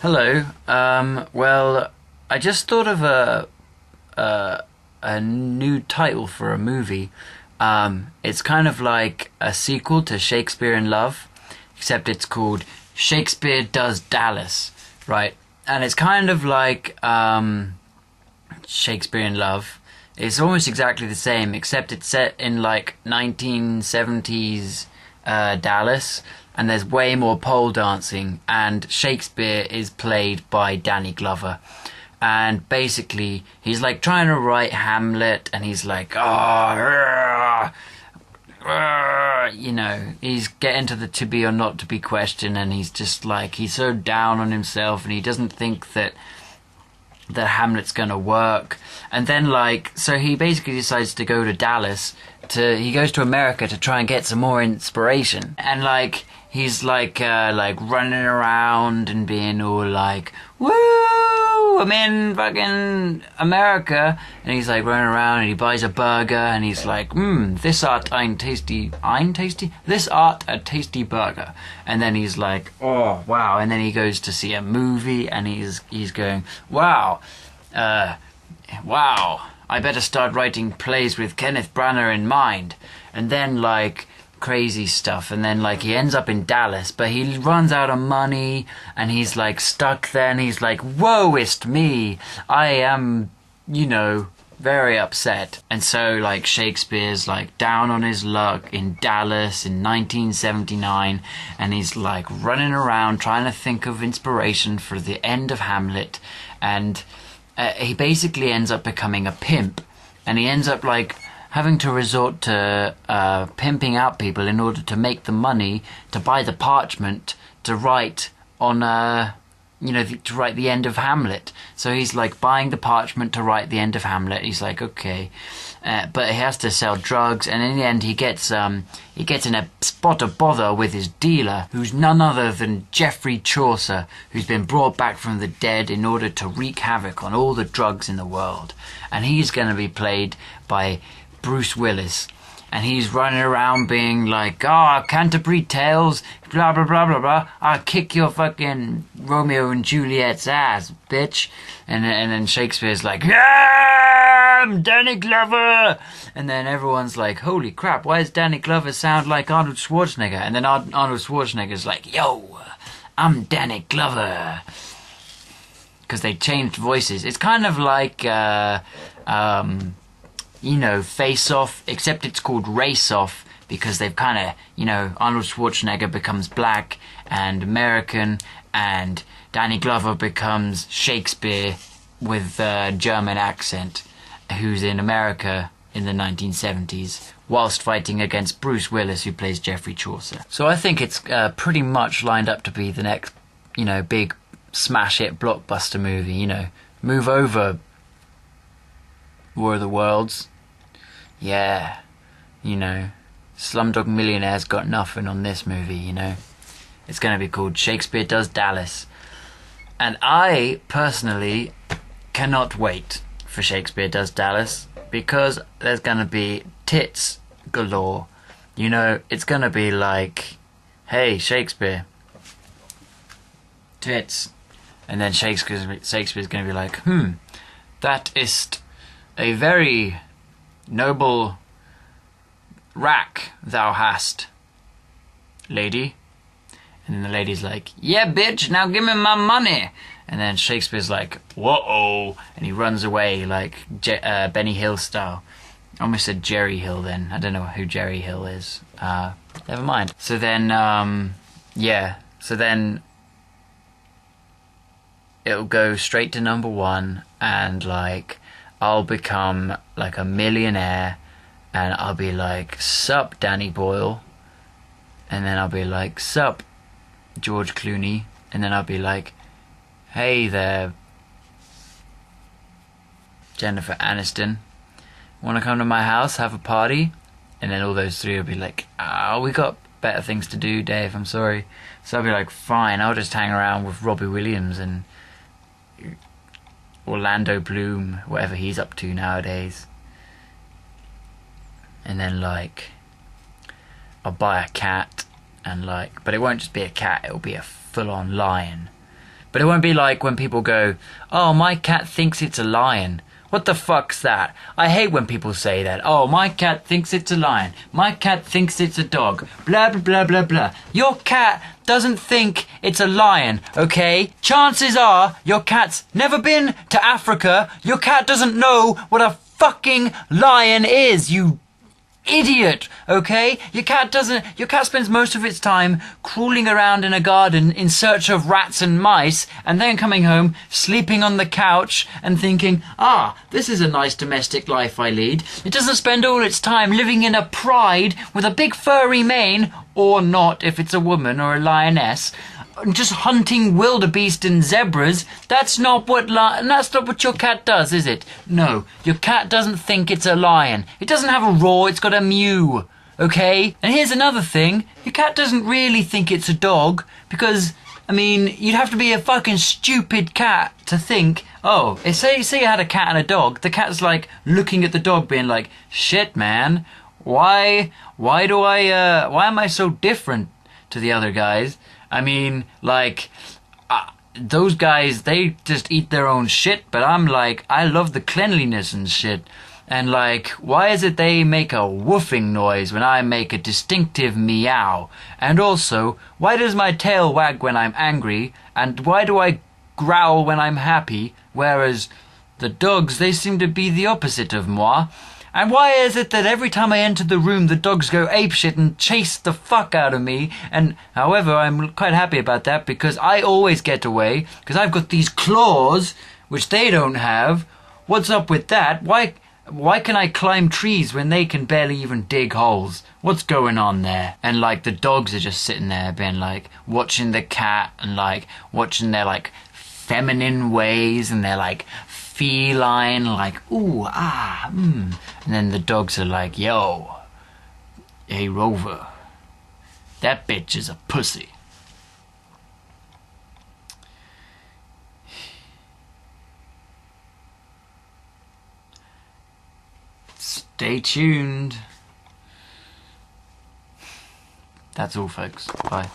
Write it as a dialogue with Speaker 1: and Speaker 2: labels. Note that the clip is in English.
Speaker 1: Hello. Well, I just thought of a new title for a movie. It's kind of like a sequel to Shakespeare in Love, except it's called Shakespeare Does Dallas, right? And it's kind of like Shakespeare in Love. It's almost exactly the same, except it's set in like 1970s Dallas, and there's way more pole dancing, and Shakespeare is played by Danny Glover. And basically, he's like trying to write Hamlet, and he's like, he's getting to the to be or not to be question, and he's just like, he's so down on himself, and he doesn't think that Hamlet's gonna work. And then so he basically decides to go to Dallas, he goes to America to try and get some more inspiration. And he's running around and being all like, woo, I'm in fucking America. And he's like running around, and he buys a burger, and he's like, this art this art a tasty burger. And then he's like, oh wow. And then he goes to see a movie, and he's going, wow, I better start writing plays with Kenneth Branagh in mind. And then crazy stuff, and then he ends up in Dallas, but he runs out of money, and he's stuck there, and he's like, woe-ist me, I am, very upset. And so Shakespeare's down on his luck in Dallas in 1979, and he's running around trying to think of inspiration for the end of Hamlet, and he basically ends up becoming a pimp, and he ends up having to resort to pimping out people in order to make the money to buy the parchment to write on to write the end of Hamlet. So he's buying the parchment to write the end of Hamlet. He's like, okay, but he has to sell drugs, and in the end he gets in a spot of bother with his dealer, who's none other than Geoffrey Chaucer, who's been brought back from the dead in order to wreak havoc on all the drugs in the world. And he's going to be played by Bruce Willis, and he's running around being like, Canterbury Tales, blah blah blah blah blah, I'll kick your fucking Romeo and Juliet's ass, bitch. And then Shakespeare's like, yeah, I'm Danny Glover. And then everyone's like, holy crap, why does Danny Glover sound like Arnold Schwarzenegger? And then Arnold Schwarzenegger's like, yo, I'm Danny Glover, because they changed voices. It's kind of like Face Off, except it's called Race Off, because they've kind of, Arnold Schwarzenegger becomes black and American, and Danny Glover becomes Shakespeare with a German accent, who's in America in the 1970s, whilst fighting against Bruce Willis, who plays Geoffrey Chaucer. So I think it's pretty much lined up to be the next, big smash hit blockbuster movie, Move over, War of the Worlds. Yeah, Slumdog Millionaire's got nothing on this movie, It's going to be called Shakespeare Does Dallas. And I, personally, cannot wait for Shakespeare Does Dallas, because there's going to be tits galore. It's going to be like, hey, Shakespeare, tits. And then Shakespeare's going to be like, that ist a very noble rack thou hast, lady. And then the lady's like, yeah, bitch, now give me my money. And then Shakespeare's like, whoa, and he runs away like Benny Hill style. I almost said Jerry Hill then. I don't know who Jerry Hill is. Never mind. So then, it'll go straight to number one, and I'll become a millionaire, and I'll be like, sup, Danny Boyle. And then I'll be like, sup, George Clooney. And then I'll be like, hey there, Jennifer Aniston. Want to come to my house, have a party? And then all those three will be like, we got better things to do, Dave, I'm sorry. So I'll be like, fine, I'll just hang around with Robbie Williams and Orlando Bloom, whatever he's up to nowadays. And then I'll buy a cat, and but it won't just be a cat, it'll be a full-on lion, But it won't be like when people go, oh, my cat thinks it's a lion. What the fuck's that? I hate when people say that. Oh, my cat thinks it's a lion. My cat thinks it's a dog. Blah, blah, blah, blah, blah. Your cat doesn't think it's a lion, okay? Chances are your cat's never been to Africa. Your cat doesn't know what a fucking lion is, you idiot, okay? Your cat spends most of its time crawling around in a garden in search of rats and mice, and then coming home, sleeping on the couch, and thinking, this is a nice domestic life I lead. It doesn't spend all its time living in a pride with a big furry mane, or not if it's a woman or a lioness, just hunting wildebeest and zebras. That's not what your cat does, is it? No, your cat doesn't think it's a lion. It doesn't have a roar, it's got a mew, okay? And here's another thing, your cat doesn't really think it's a dog, because, I mean, you'd have to be a fucking stupid cat to think, say you had a cat and a dog, the cat's like looking at the dog being like, shit man, why am I so different to the other guys? I mean, like, those guys, they just eat their own shit, but I'm like, I love the cleanliness and shit. And like, why is it they make a woofing noise when I make a distinctive meow? And also, why does my tail wag when I'm angry? And why do I growl when I'm happy? Whereas the dogs, they seem to be the opposite of moi. And why is it that every time I enter the room, the dogs go apeshit and chase the fuck out of me? And however, I'm quite happy about that because I always get away because I've got these claws, which they don't have. What's up with that? Why can I climb trees when they can barely even dig holes? What's going on there? And like the dogs are just sitting there being like watching the cat and like watching their like feminine ways and they're like feline, like, ooh, and then the dogs are like, yo, hey Rover, that bitch is a pussy. Stay tuned. That's all, folks. Bye.